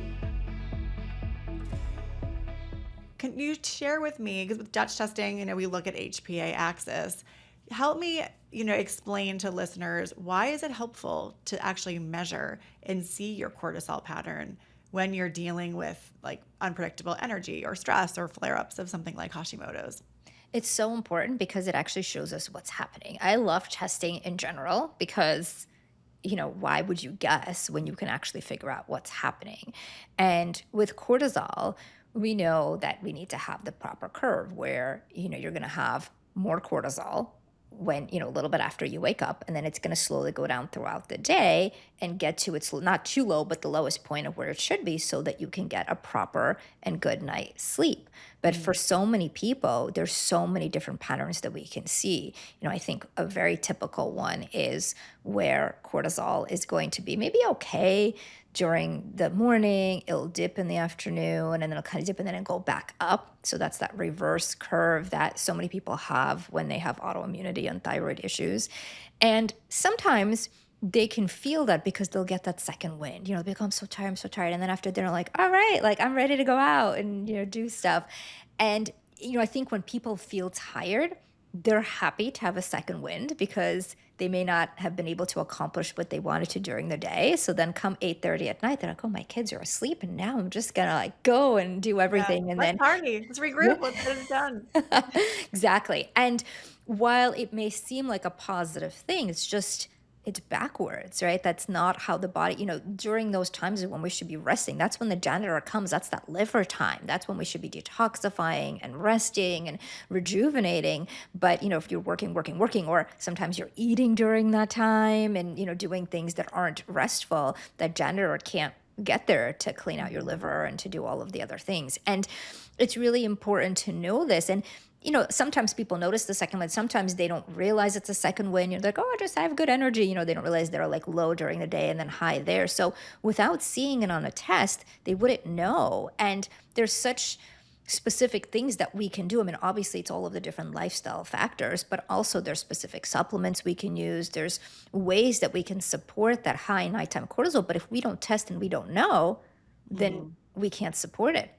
Can you share with me, because with Dutch testing, we look at HPA axis. Help me, explain to listeners, why is it helpful to actually measure and see your cortisol pattern when you're dealing with like unpredictable energy or stress or flare-ups of something like Hashimoto's? It's so important because it actually shows us what's happening. I love testing in general because, why would you guess when you can actually figure out what's happening? And with cortisol, we know that we need to have the proper curve where, you're going to have more cortisol when, a little bit after you wake up, and then it's going to slowly go down throughout the day and get to its not too low, but the lowest point of where it should be so that you can get a proper and good night's sleep. But for so many people, there's so many different patterns that we can see. I think a very typical one is where cortisol is going to be maybe okay during the morning, it'll dip in the afternoon, and then it'll kind of dip and then it'll go back up. So that's that reverse curve that so many people have when they have autoimmunity and thyroid issues. And sometimes they can feel that because they'll get that second wind. They'll become so tired, I'm so tired. And then after dinner, like, all right, like I'm ready to go out and, do stuff. And, I think when people feel tired, they're happy to have a second wind because they may not have been able to accomplish what they wanted to during the day. So then come 8:30 at night, they're like, oh, my kids are asleep and now I'm just gonna like go and do Yeah, everything. And let's then party. Let's regroup. Let's get it done. exactly. And while it may seem like a positive thing, it's backwards, right? That's not how the body, during those times when we should be resting, that's when the janitor comes. That's that liver time. That's when we should be detoxifying and resting and rejuvenating. But, if you're working, or sometimes you're eating during that time and, doing things that aren't restful, that janitor can't get there to clean out your liver and to do all of the other things. And it's really important to know this. And sometimes people notice the second wind. Sometimes they don't realize it's a second wind. You're like, oh, I have good energy. They don't realize they're like low during the day and then high there. So without seeing it on a test, they wouldn't know. And there's such specific things that we can do. I mean, obviously, it's all of the different lifestyle factors, but also there's specific supplements we can use. There's ways that we can support that high nighttime cortisol. But if we don't test and we don't know, then Mhm. we can't support it.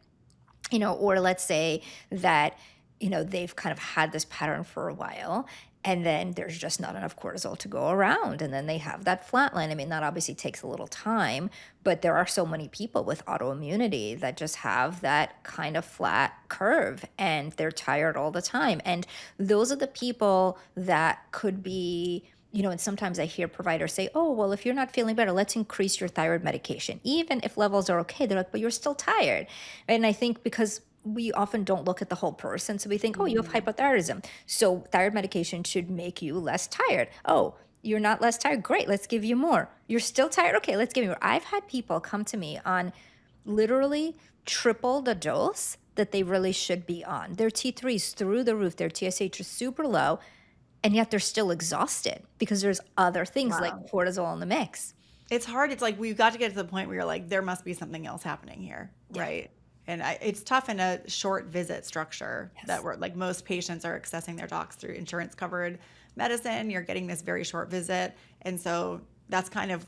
Or let's say that, they've kind of had this pattern for a while and then there's just not enough cortisol to go around. And then they have that flatline. I mean, that obviously takes a little time, but there are so many people with autoimmunity that just have that kind of flat curve and they're tired all the time. And those are the people that could be. And sometimes I hear providers say, oh, well, if you're not feeling better, let's increase your thyroid medication. Even if levels are okay, they're like, but you're still tired. And I think because we often don't look at the whole person. So we think, oh, you have Mhm. hypothyroidism. So thyroid medication should make you less tired. Oh, you're not less tired. Great. Let's give you more. You're still tired. Okay, let's give you more. I've had people come to me on literally triple the dose that they really should be on. Their T3 is through the roof. Their TSH is super low. And yet they're still exhausted because there's other things like Wow. cortisol in the mix. It's hard. It's like we've got to get to the point where you're like, there must be something else happening here, Yeah. right? And it's tough in a short visit structure that Yes. we're like most patients are accessing their docs through insurance covered medicine. You're getting this very short visit. And so that's kind of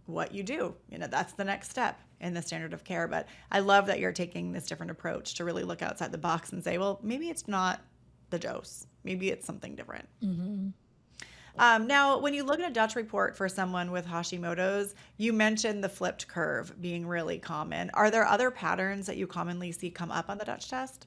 what you do. That's the next step in the standard of care. But I love that you're taking this different approach to really look outside the box and say, well, maybe it's not the dose. Maybe it's something different. Hmm. Now, when you look at a Dutch report for someone with Hashimoto's, you mentioned the flipped curve being really common. Are there other patterns that you commonly see come up on the Dutch test?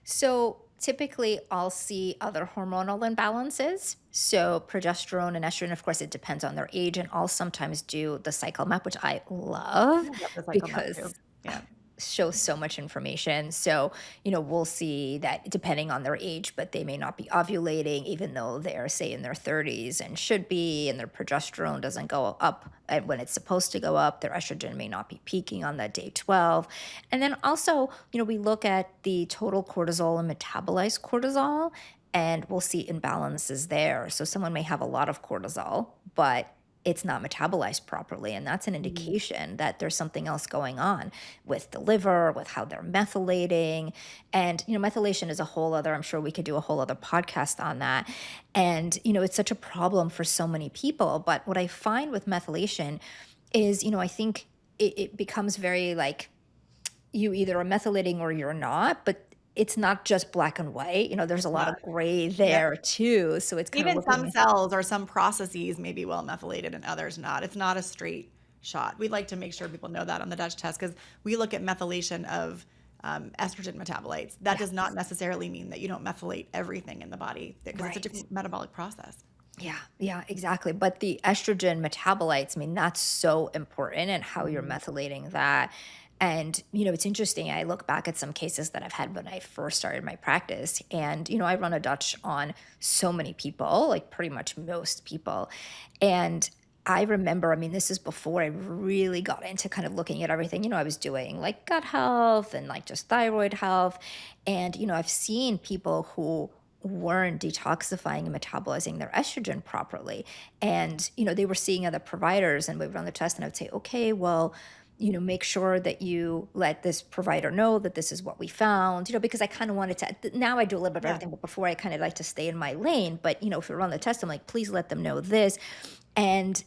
So typically I'll see other hormonal imbalances. So progesterone and estrogen, of course, it depends on their age. And I'll sometimes do the cycle map, which I love I love the cycle map too. because Yeah. shows so much information. So, we'll see that depending on their age, but they may not be ovulating, even though they're, say, in their 30s and should be, and their progesterone doesn't go up when it's supposed to go up. Their estrogen may not be peaking on that day 12. And then also, we look at the total cortisol and metabolized cortisol, and we'll see imbalances there. So someone may have a lot of cortisol, but it's not metabolized properly. And that's an Mhm. indication that there's something else going on with the liver, with how they're methylating. And, methylation is a whole other, I'm sure we could do a whole other podcast on that. And, it's such a problem for so many people. But what I find with methylation is, I think it becomes very like you either are methylating or you're not, but it's not just black and white. There's a lot Yeah. of gray Yep. there too. So it's kind of Even some looking. cells or some processes may be well methylated and others not. It's not a straight shot. We'd like to make sure people know that on the Dutch test because we look at methylation of estrogen metabolites. That Yeah. does not necessarily mean that you don't methylate everything in the body because it's a Right. different metabolic process. Yeah, exactly. But the estrogen metabolites, I mean, that's so important and how you're Mhm. methylating that. And, it's interesting. I look back at some cases that I've had when I first started my practice. And, I run a Dutch on so many people, like pretty much most people. And I remember, I mean, this is before I really got into kind of looking at everything. I was doing like gut health and like just thyroid health. And, I've seen people who weren't detoxifying and metabolizing their estrogen properly. And, they were seeing other providers and we would run the test and I would say, okay, well, make sure that you let this provider know that this is what we found, because I kind of wanted to, now I do a little bit of Yeah. everything, but before I kind of like to stay in my lane. But, if we run the test, I'm like, please let them know this. And,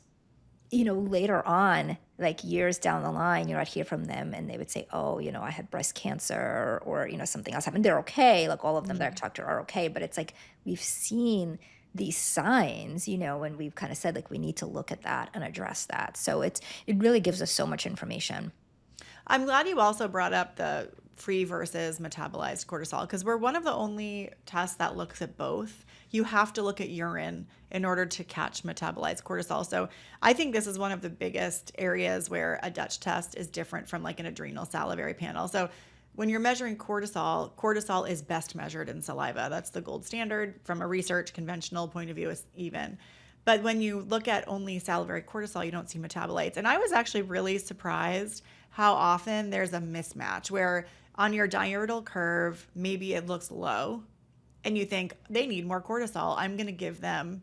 later on, like years down the line, I'd hear from them and they would say, oh, I had breast cancer or, something else happened. They're okay. Like all of them that I've Mhm. talked to are okay. But it's like we've seen these signs, and we've kind of said like we need to look at that and address that. So it really gives us so much information. I'm glad you also brought up the free versus metabolized cortisol because we're one of the only tests that looks at both. You have to look at urine in order to catch metabolized cortisol. So I think this is one of the biggest areas where a Dutch test is different from like an adrenal salivary panel. So when you're measuring cortisol, cortisol is best measured in saliva. That's the gold standard from a research conventional point of view is even. But when you look at only salivary cortisol, you don't see metabolites. And I was actually really surprised how often there's a mismatch where on your diurnal curve, maybe it looks low and you think they need more cortisol. I'm going to give them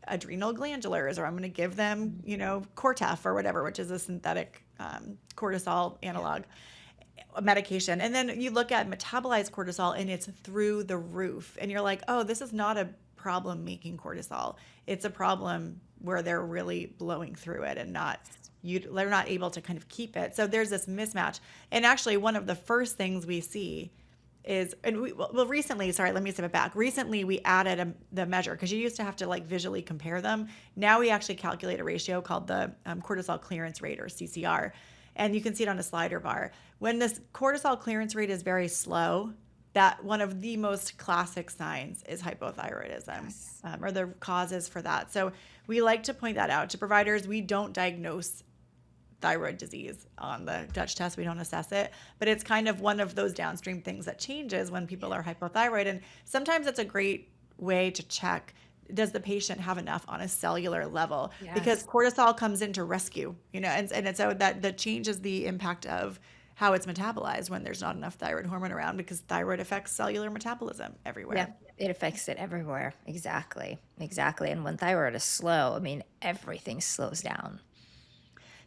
adrenal glandulars or I'm going to give them, Cortef or whatever, which is a synthetic cortisol Yeah. analog. medication. And then you look at metabolized cortisol and it's through the roof. And you're like, oh, this is not a problem making cortisol. It's a problem where they're really blowing through it and they're not able to kind of keep it. So there's this mismatch. And actually one of the first things we see is, and recently, sorry, let me step it back. Recently, we added the measure because you used to have to like visually compare them. Now we actually calculate a ratio called the cortisol clearance rate, or CCR. And you can see it on a slider bar. When this cortisol clearance rate is very slow, that one of the most classic signs is hypothyroidism, Yes. Or the causes for that. So we like to point that out to providers. We don't diagnose thyroid disease on the Dutch test. We don't assess it, but it's kind of one of those downstream things that changes when people are hypothyroid. And sometimes it's a great way to check, does the patient have enough on a cellular level? Yes. Because cortisol comes in to rescue, and so that changes the impact of how it's metabolized when there's not enough thyroid hormone around, because thyroid affects cellular metabolism everywhere. Yeah, it affects it everywhere. Exactly. And when thyroid is slow, I mean, everything slows down.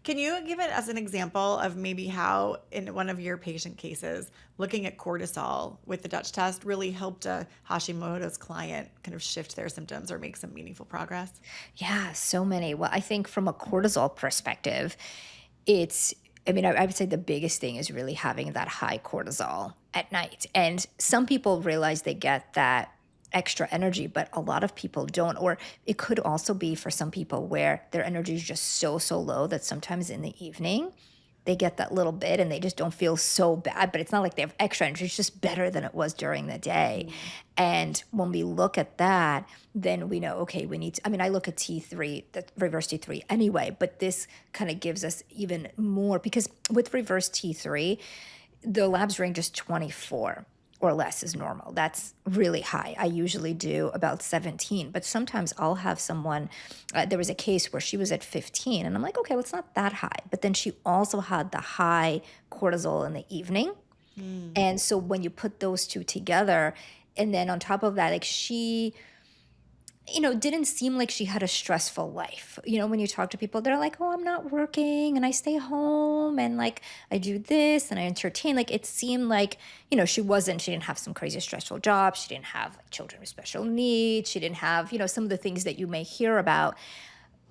Can you give it as an example of maybe how, in one of your patient cases, looking at cortisol with the Dutch test really helped a Hashimoto's client kind of shift their symptoms or make some meaningful progress? Yeah, so many. Well, I think from a cortisol perspective, I would say the biggest thing is really having that high cortisol at night. And some people realize they get that extra energy, but a lot of people don't. Or it could also be for some people where their energy is just so low that sometimes in the evening they get that little bit and they just don't feel so bad, but it's not like they have extra energy. It's just better than it was during the day. And when we look at that, then we know, okay, we need to, I look at T3, the reverse T3 anyway, but this kind of gives us even more, because with reverse T3, the labs range is 24 or less is normal. That's really high. I usually do about 17, but sometimes I'll have someone, there was a case where she was at 15 and I'm like, okay, well, it's not that high. But then she also had the high cortisol in the evening. And so when you put those two together, and then on top of that, like she, didn't seem like she had a stressful life. When you talk to people, they're like, oh, I'm not working and I stay home and like I do this and I entertain. Like it seemed like, she didn't have some crazy stressful job. She didn't have like children with special needs. She didn't have, some of the things that you may hear about.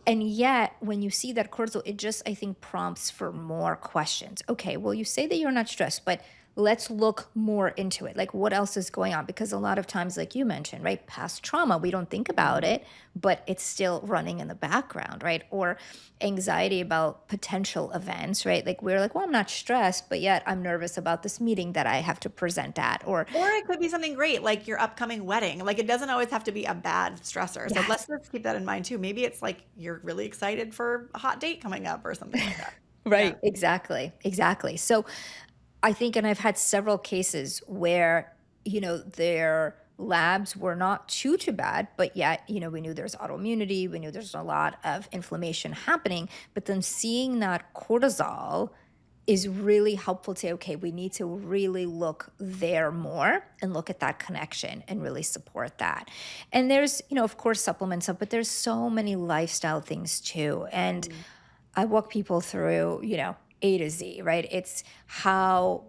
And yet, when you see that cortisol, it just, I think, prompts for more questions. Okay, well, you say that you're not stressed, but let's look more into it. Like, what else is going on? Because a lot of times, like you mentioned, right, past trauma, we don't think about it, but it's still running in the background, right? Or anxiety about potential events, right? Like, we're like, well, I'm not stressed, but yet I'm nervous about this meeting that I have to present at. Or it could be something great, like your upcoming wedding. Like it doesn't always have to be a bad stressor. So yes, let's just keep that in mind too. Maybe it's like you're really excited for a hot date coming up or something like that. right, exactly. So I think, and I've had several cases where, their labs were not too bad, but yet, we knew there's autoimmunity, we knew there's a lot of inflammation happening, but then seeing that cortisol is really helpful to, okay, we need to really look there more and look at that connection and really support that. And there's, of course, supplements up, but there's so many lifestyle things too. And I walk people through, A to Z, right? It's how,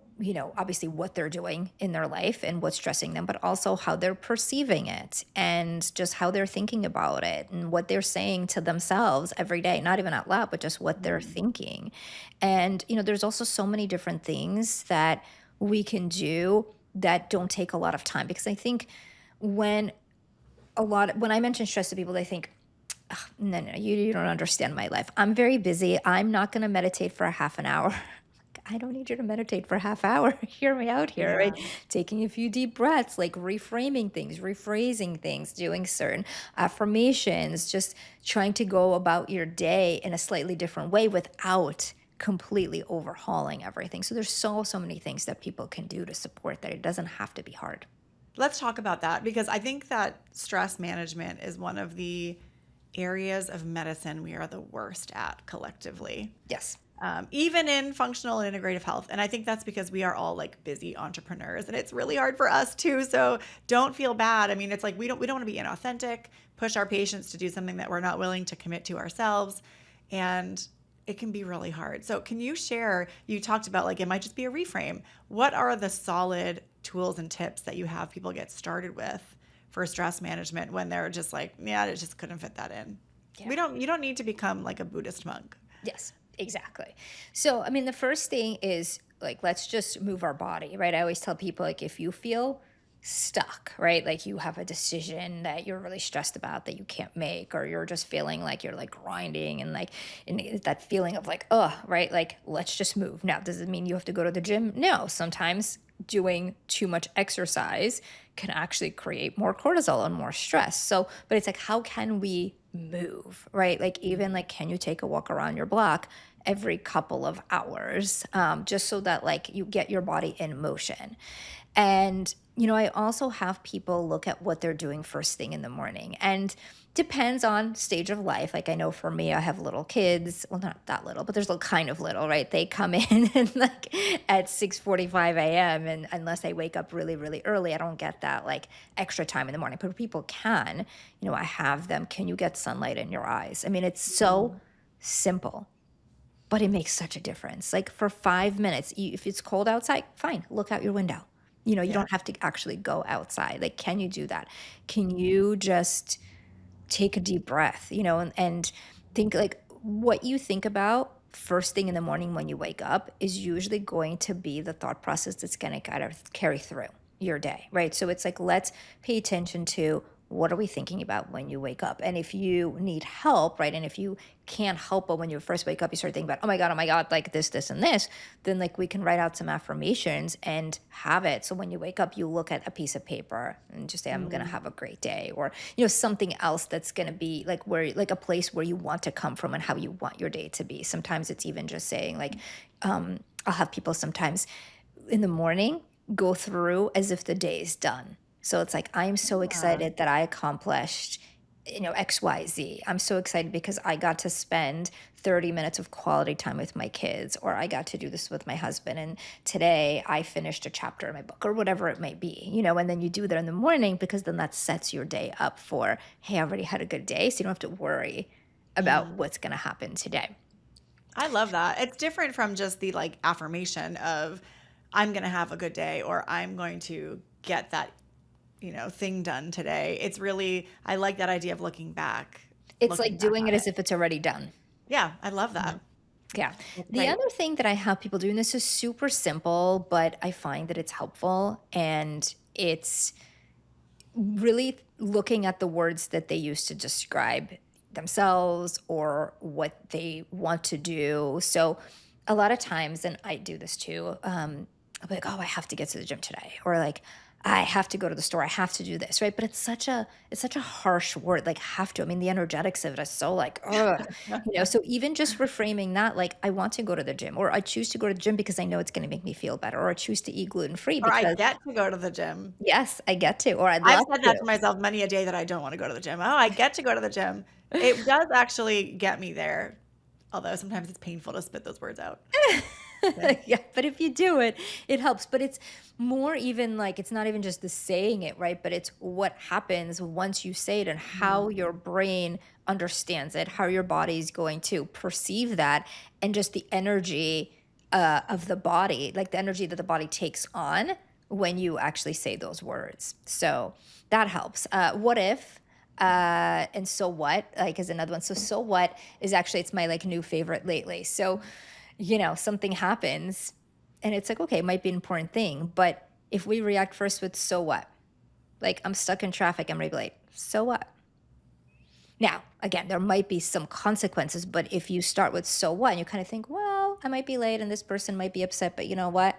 obviously what they're doing in their life and what's stressing them, but also how they're perceiving it and just how they're thinking about it and what they're saying to themselves every day, not even out loud, but just what they're thinking. And, there's also so many different things that we can do that don't take a lot of time, because I think when I mention stress to people, they think, no, you don't understand my life. I'm very busy. I'm not going to meditate for a half an hour. I don't need you to meditate for a half hour. Hear me out here, right? Taking a few deep breaths, like reframing things, rephrasing things, doing certain affirmations, just trying to go about your day in a slightly different way without completely overhauling everything. So there's so many things that people can do to support that. It doesn't have to be hard. Let's talk about that, because I think that stress management is one of the areas of medicine we are the worst at collectively. Yes. Even in functional and integrative health. And I think that's because we are all like busy entrepreneurs and it's really hard for us too. So don't feel bad. I mean, it's like we don't want to be inauthentic, push our patients to do something that we're not willing to commit to ourselves. And it can be really hard. So can you share, you talked about like it might just be a reframe. What are the solid tools and tips that you have people get started with for stress management when they're just like, yeah, I just couldn't fit that in? Yeah. You don't need to become like a Buddhist monk. Yes, exactly. So, I mean, the first thing is like, let's just move our body, right? I always tell people, like, if you feel stuck, right? Like you have a decision that you're really stressed about that you can't make, or you're just feeling like you're like grinding and like and that feeling of like, oh, right? Like, let's just move. Now, does it mean you have to go to the gym? No. Sometimes doing too much exercise can actually create more cortisol and more stress. So, but it's like, how can we move, right? Like, even like, can you take a walk around your block every couple of hours, just so that like you get your body in motion? And, I also have people look at what they're doing first thing in the morning, and depends on stage of life. Like, I know for me, I have little kids. Well, not that little, but there's kind of little, right? They come in and like at 6:45 a.m. And unless I wake up really, really early, I don't get that like extra time in the morning. But people can, I have them. Can you get sunlight in your eyes? I mean, it's so simple, but it makes such a difference. Like, for 5 minutes, if it's cold outside, fine, look out your window. You Yeah. don't have to actually go outside. Like, can you do that? Can you just take a deep breath, and think like what you think about first thing in the morning when you wake up is usually going to be the thought process that's going to kind of carry through your day, right? So it's like, let's pay attention to what are we thinking about when you wake up? And if you need help, right? And if you can't help but when you first wake up, you start thinking about, oh my God, like this, and this, then like we can write out some affirmations and have it. So when you wake up, you look at a piece of paper and just say, I'm going to have a great day, or, something else that's going to be like a place where you want to come from and how you want your day to be. Sometimes it's even just saying like, I'll have people sometimes in the morning go through as if the day is done. So it's like, I'm so excited that I accomplished, XYZ. I'm so excited because I got to spend 30 minutes of quality time with my kids, or I got to do this with my husband. And today I finished a chapter in my book, or whatever it may be, and then you do that in the morning, because then that sets your day up for, hey, I already had a good day. So you don't have to worry about what's going to happen today. I love that. It's different from just the like affirmation of I'm going to have a good day, or I'm going to get that thing done today. It's really, I like that idea of looking back. It's like doing it as if it's already done. Yeah, I love that. Yeah. The other thing that I have people do, and this is super simple, but I find that it's helpful, and it's really looking at the words that they use to describe themselves or what they want to do. So a lot of times, and I do this too, I'll be like, oh, I have to get to the gym today, or like, I have to go to the store. I have to do this, right? But it's such a harsh word, like have to. I mean, the energetics of it is so like, ugh, So even just reframing that, like, I want to go to the gym, or I choose to go to the gym because I know it's going to make me feel better, or I choose to eat gluten-free Or I because get to go to the gym. yes, I get to, or I've said that to myself many a day that I don't want to go to the gym. Oh, I get to go to the gym. It does actually get me there, although sometimes it's painful to spit those words out. Yeah, but if you do it, it helps. But it's more even like, it's not even just the saying it, right? But it's what happens once you say it, and how your brain understands it, how your body's going to perceive that, and just the energy of the body, like the energy that the body takes on when you actually say those words. So that helps. What if? And so what, like, is another one. So what is actually, it's my like new favorite lately. So something happens and it's like, okay, it might be an important thing, but if we react first with so what? Like, I'm stuck in traffic, I'm ready to be late. So what? Now, again, there might be some consequences, but if you start with so what, and you kind of think, well, I might be late and this person might be upset, but you know what?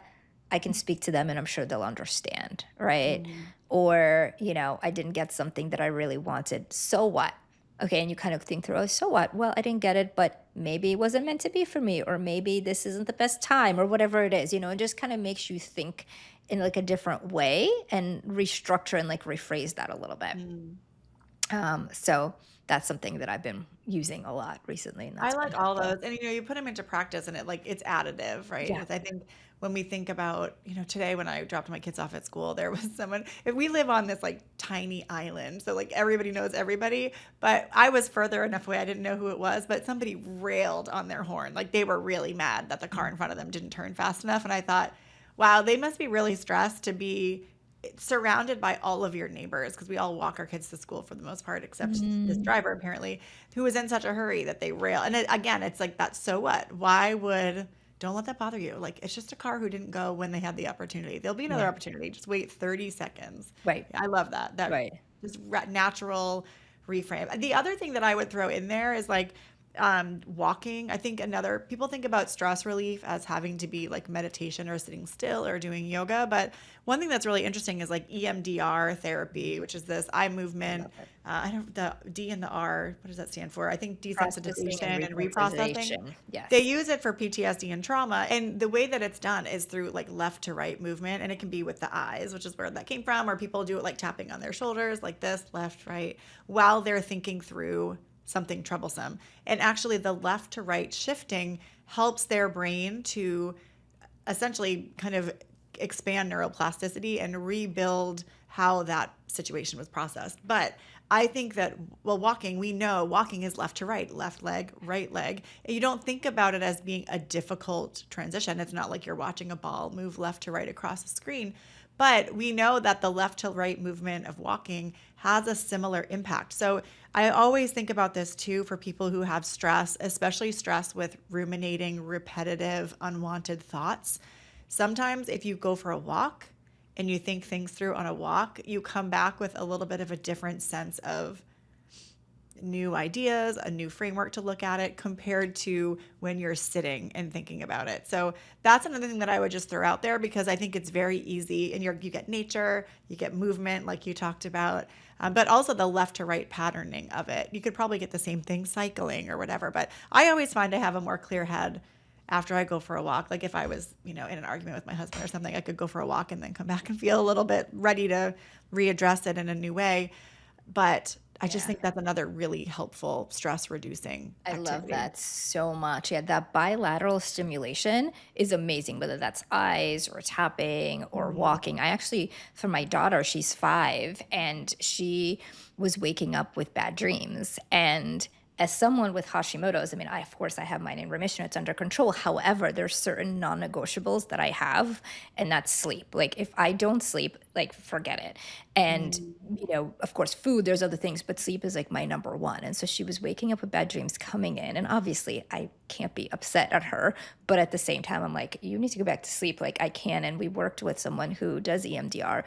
I can speak to them and I'm sure they'll understand, right? Or, I didn't get something that I really wanted. So what? Okay, and you kind of think through, oh, so what? Well, I didn't get it, but maybe it wasn't meant to be for me, or maybe this isn't the best time, or whatever it is, it just kind of makes you think in like a different way and restructure and like rephrase that a little bit. So that's something that I've been using a lot recently, and I that's been like all helpful. those. And you put them into practice and it's additive, right? Yeah. Because I think when we think about, today when I dropped my kids off at school, there was someone, if we live on this like tiny island, so like everybody knows everybody, but I was further enough away, I didn't know who it was, but somebody railed on their horn. Like they were really mad that the car in front of them didn't turn fast enough. And I thought, wow, they must be really stressed to be surrounded by all of your neighbors, because we all walk our kids to school for the most part, except this Mm, driver apparently, who was in such a hurry that they rail. And again, it's like, that's so what? Why would, don't let that bother you. Like, it's just a car who didn't go when they had the opportunity. There'll be another yeah. opportunity. Just wait 30 seconds. Right. Yeah, I love that. That Right. just natural reframe. The other thing that I would throw in there is like, walking. I think people think about stress relief as having to be like meditation or sitting still or doing yoga. But one thing that's really interesting is like EMDR therapy, which is this eye I movement. love it. I don't, the D and the R, what does that stand for? I think Processing and desensitization and reprocessing. resensitization. They Yes. use it for PTSD and trauma. And the way that it's done is through like left to right movement. And it can be with the eyes, which is where that came from, or people do it like tapping on their shoulders, like this, left, right, while they're thinking through something troublesome. And actually, the left to right shifting helps their brain to essentially kind of expand neuroplasticity and rebuild how that situation was processed. But I think that, well, walking, we know walking is left to right, left leg, right leg. And you don't think about it as being a difficult transition. It's not like you're watching a ball move left to right across the screen. But we know that the left to right movement of walking has a similar impact. So I always think about this too for people who have stress, especially stress with ruminating, repetitive, unwanted thoughts. Sometimes if you go for a walk and you think things through on a walk, you come back with a little bit of a different sense of new ideas, a new framework to look at it compared to when you're sitting and thinking about it. So that's another thing that I would just throw out there, because I think it's very easy, and you get nature, you get movement like you talked about, but also the left to right patterning of it. You could probably get the same thing cycling or whatever, but I always find I have a more clear head after I go for a walk. Like if I was, in an argument with my husband or something, I could go for a walk and then come back and feel a little bit ready to readdress it in a new way. But I just Yeah. think that's another really helpful stress reducing I love activity. that so much. Yeah, that bilateral stimulation is amazing, whether that's eyes or tapping or Mhm. walking. I actually, for my daughter, she's 5, and she was waking up with bad dreams. And as someone with Hashimoto's, I mean, of course, I have mine in remission, it's under control. However, there's certain non negotiables that I have, and that's sleep. Like, if I don't sleep, like, forget it. And Mm. of course, food, there's other things, but sleep is like my number one. And so she was waking up with bad dreams coming in. And obviously, I can't be upset at her. But at the same time, I'm like, you need to go back to sleep. Like, I can. And we worked with someone who does EMDR.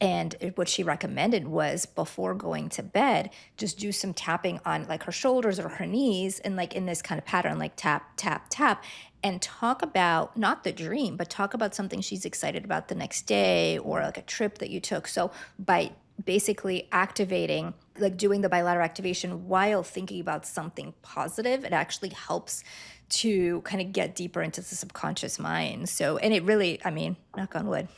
And what she recommended was before going to bed, just do some tapping on like her shoulders or her knees, and like in this kind of pattern, like tap, tap, tap, and talk about not the dream, but talk about something she's excited about the next day or like a trip that you took. So by basically activating, like doing the bilateral activation while thinking about something positive, it actually helps to kind of get deeper into the subconscious mind. So, and it really, I mean, knock on wood,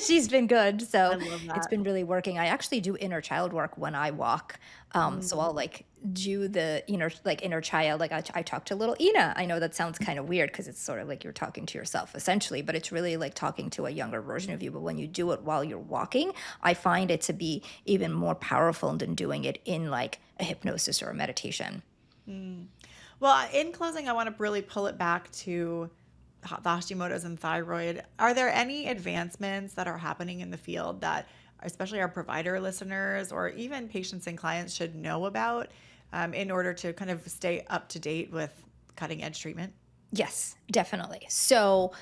she's been good. I So love it's that. been really working. I actually do inner child work when I walk. So I'll Mm. like do the inner child. Like I talk to little Ina. I know that sounds kind of weird because it's sort of like you're talking to yourself essentially, but it's really like talking to a younger version of you. But when you do it while you're walking, I find it to be even more powerful than doing it in like a hypnosis or a meditation. Mm. Well, in closing, I want to really pull it back to the Hashimoto's and thyroid. Are there any advancements that are happening in the field that, especially our provider listeners or even patients and clients, should know about in order to kind of stay up to date with cutting edge treatment? Yes, definitely. So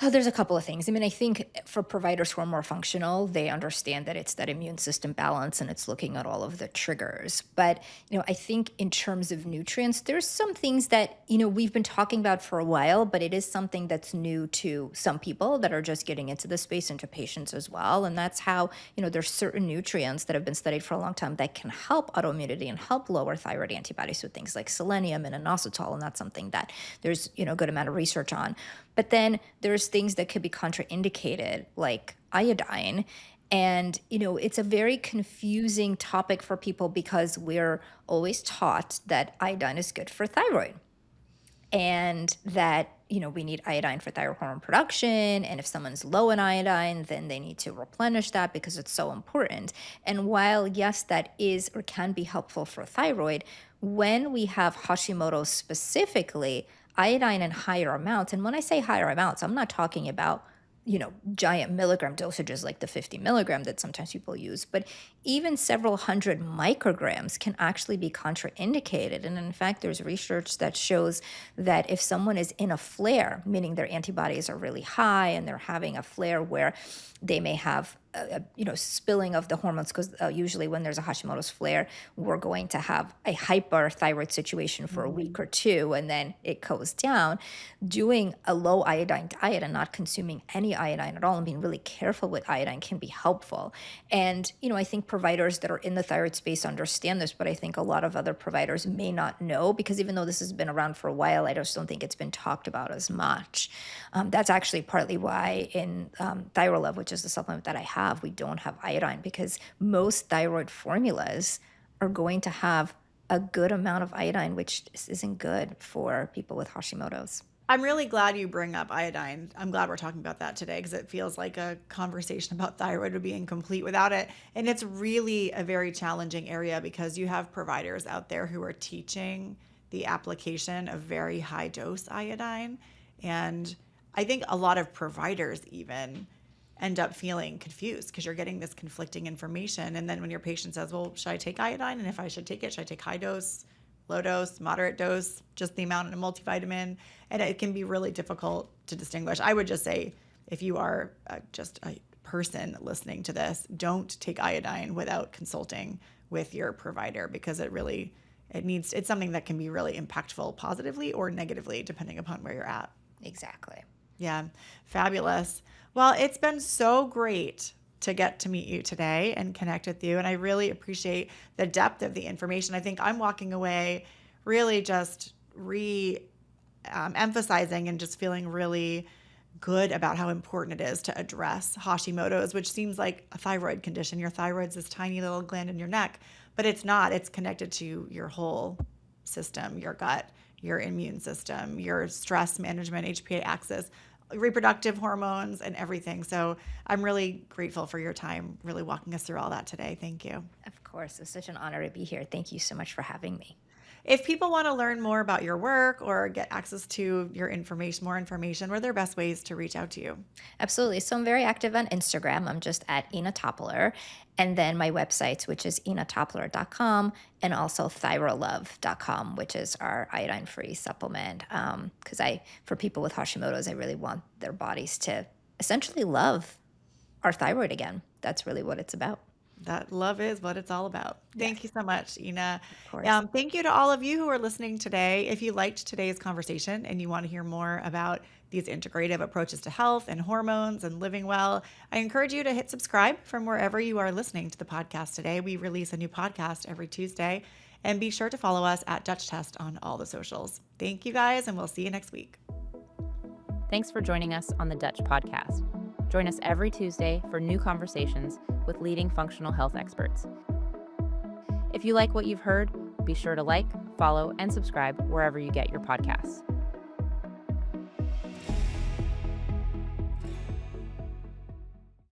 there's a couple of things. I mean, I think for providers who are more functional, they understand that it's that immune system balance and it's looking at all of the triggers. But, I think in terms of nutrients, there's some things that, we've been talking about for a while, but it is something that's new to some people that are just getting into the space and to patients as well. And that's how, there's certain nutrients that have been studied for a long time that can help autoimmunity and help lower thyroid antibodies. So things like selenium and inositol, and that's something that there's, a good amount of research on. But then there's things that could be contraindicated, like iodine. And, it's a very confusing topic for people because we're always taught that iodine is good for thyroid and that we need iodine for thyroid hormone production, and if someone's low in iodine then they need to replenish that because it's so important. And while yes, that is or can be helpful for thyroid, when we have Hashimoto specifically, iodine in higher amounts, and when I say higher amounts, I'm not talking about giant milligram dosages like the 50 milligram that sometimes people use, but even several hundred micrograms can actually be contraindicated. And in fact, there's research that shows that if someone is in a flare, meaning their antibodies are really high and they're having a flare where they may have spilling of the hormones, because usually when there's a Hashimoto's flare, we're going to have a hyperthyroid situation for a week or two, and then it goes down. Doing a low iodine diet and not consuming any iodine at all and being really careful with iodine can be helpful. And, I think providers that are in the thyroid space understand this, but I think a lot of other providers may not know, because even though this has been around for a while, I just don't think it's been talked about as much. That's actually partly why in Thyroid, which is the supplement that I have, we don't have iodine, because most thyroid formulas are going to have a good amount of iodine, which isn't good for people with Hashimoto's. I'm really glad you bring up iodine. I'm glad we're talking about that today because it feels like a conversation about thyroid would be incomplete without it. And it's really a very challenging area because you have providers out there who are teaching the application of very high dose iodine. And I think a lot of providers even end up feeling confused because you're getting this conflicting information. And then when your patient says, well, should I take iodine? And if I should take it, should I take high dose, low dose, moderate dose, just the amount in a multivitamin? And it can be really difficult to distinguish. I would just say, if you are just a person listening to this, don't take iodine without consulting with your provider, because it's something that can be really impactful positively or negatively depending upon where you're at. Exactly. Yeah, fabulous. Well, it's been so great to get to meet you today and connect with you. And I really appreciate the depth of the information. I think I'm walking away really just emphasizing and just feeling really good about how important it is to address Hashimoto's, which seems like a thyroid condition. Your thyroid's this tiny little gland in your neck, but it's not. It's connected to your whole system, your gut, your immune system, your stress management, HPA axis, reproductive hormones, and everything. So I'm really grateful for your time, really walking us through all that today. Thank you. Of course. It's such an honor to be here. Thank you so much for having me. If people want to learn more about your work or get access to your more information, what are their best ways to reach out to you? Absolutely. So I'm very active on Instagram. I'm just at Inna Topiler. And then my websites, which is innatopiler.com, and also thyroidlove.com, which is our iodine-free supplement. Because for people with Hashimoto's, I really want their bodies to essentially love our thyroid again. That's really what it's about. That love is what it's all about. Thank you so much, Inna. Of course. Thank you to all of you who are listening today. If you liked today's conversation and you want to hear more about these integrative approaches to health and hormones and living well, I encourage you to hit subscribe from wherever you are listening to the podcast today. We release a new podcast every Tuesday. And be sure to follow us at Dutch Test on all the socials. Thank you guys, and we'll see you next week. Thanks for joining us on the Dutch Podcast. Join us every Tuesday for new conversations with leading functional health experts. If you like what you've heard, be sure to like, follow, and subscribe wherever you get your podcasts.